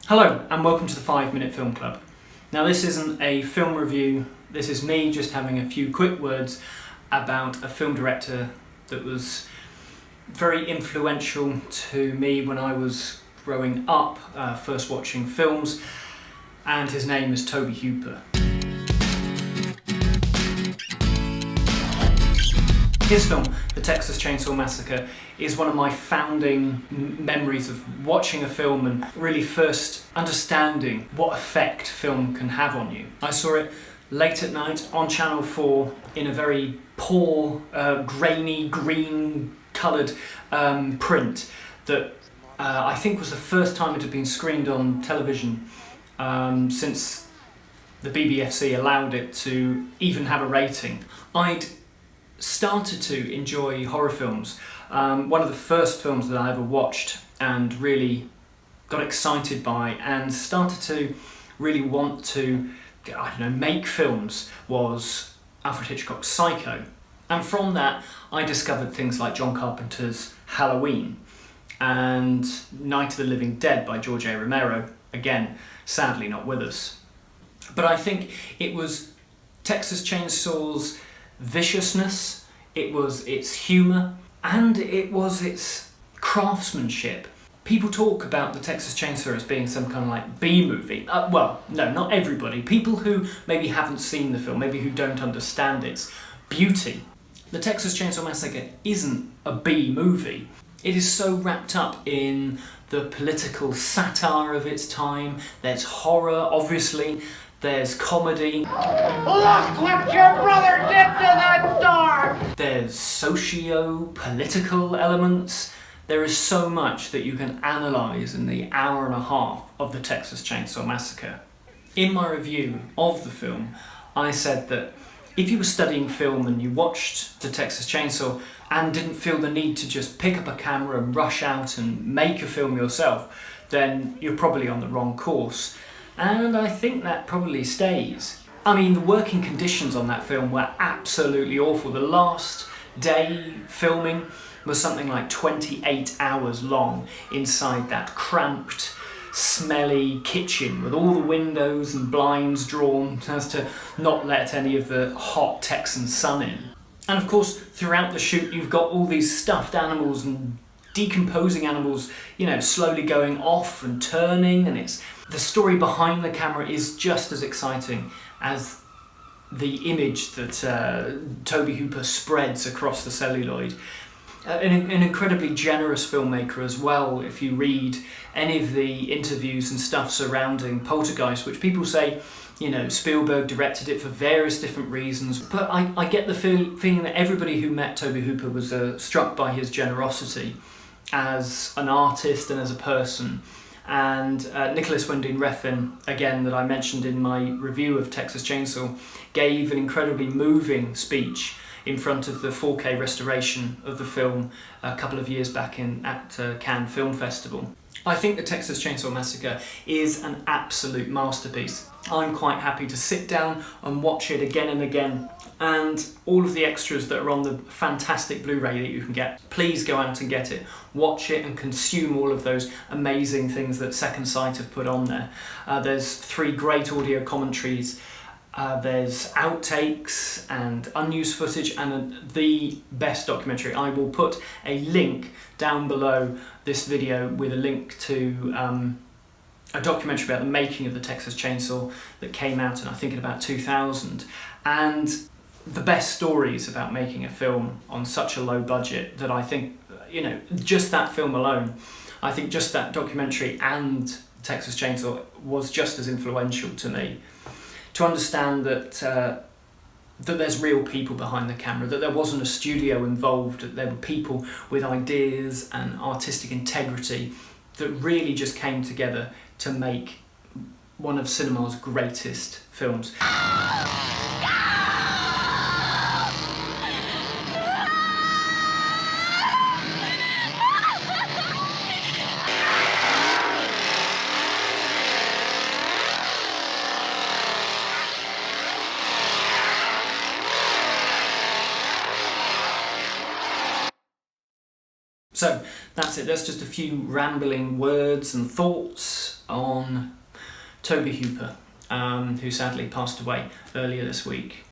Hello and welcome to the 5-Minute Film Club. Now this isn't a film review, this is me just having a few quick words about a film director that was very influential to me when I was growing up, first watching films, and his name is Tobe Hooper. His film, The Texas Chainsaw Massacre, is one of my founding memories of watching a film and really first understanding what effect film can have on you. I saw it late at night on Channel 4 in a very poor, grainy, green coloured print that I think was the first time it had been screened on television since the BBFC allowed it to even have a rating. I'd started to enjoy horror films. One of the first films that I ever watched and really got excited by and started to really want to, make films was Alfred Hitchcock's Psycho. And from that I discovered things like John Carpenter's Halloween and Night of the Living Dead by George A. Romero, again sadly not with us. But I think it was Texas Chainsaw's viciousness, it was its humour, and it was its craftsmanship. People talk about the Texas Chainsaw as being some kind of like B-movie. Well, no, not everybody. People who maybe haven't seen the film, maybe who don't understand its beauty. The Texas Chainsaw Massacre isn't a B-movie. It is so wrapped up in the political satire of its time. There's horror, obviously. There's comedy. Look what your brother did to that dog! There's socio-political elements. There is so much that you can analyse in the hour and a half of the Texas Chainsaw Massacre. In my review of the film, I said that if you were studying film and you watched the Texas Chainsaw and didn't feel the need to just pick up a camera and rush out and make a film yourself, then you're probably on the wrong course. And I think that probably stays. I mean, the working conditions on that film were absolutely awful. The last day filming was something like 28 hours long inside that cramped, smelly kitchen with all the windows and blinds drawn so as to not let any of the hot Texan sun in. And of course, throughout the shoot, you've got all these stuffed animals and decomposing animals, slowly going off and turning, and the story behind the camera is just as exciting as the image that Tobe Hooper spreads across the celluloid. An incredibly generous filmmaker as well. If you read any of the interviews and stuff surrounding Poltergeist, which people say, Spielberg directed it for various different reasons, but I get the feeling that everybody who met Tobe Hooper was struck by his generosity as an artist and as a person. And Nicholas Winding Refn, again, that I mentioned in my review of Texas Chainsaw, gave an incredibly moving speech in front of the 4K restoration of the film a couple of years back at Cannes Film Festival. I think the Texas Chainsaw Massacre is an absolute masterpiece. I'm quite happy to sit down and watch it again and again, and all of the extras that are on the fantastic Blu-ray that you can get, please go out and get it, watch it and consume all of those amazing things that Second Sight have put on there. There's 3 great audio commentaries, there's outtakes and unused footage, and the best documentary. I will put a link down below this video with a link to a documentary about the making of the Texas Chainsaw that came out in, I think, in about 2000, and the best stories about making a film on such a low budget that I think, just that film alone, I think just that documentary and Texas Chainsaw was just as influential to me. To understand that that there's real people behind the camera, that there wasn't a studio involved, that there were people with ideas and artistic integrity that really just came together to make one of cinema's greatest films. So that's it. That's just a few rambling words and thoughts on Tobe Hooper, who sadly passed away earlier this week.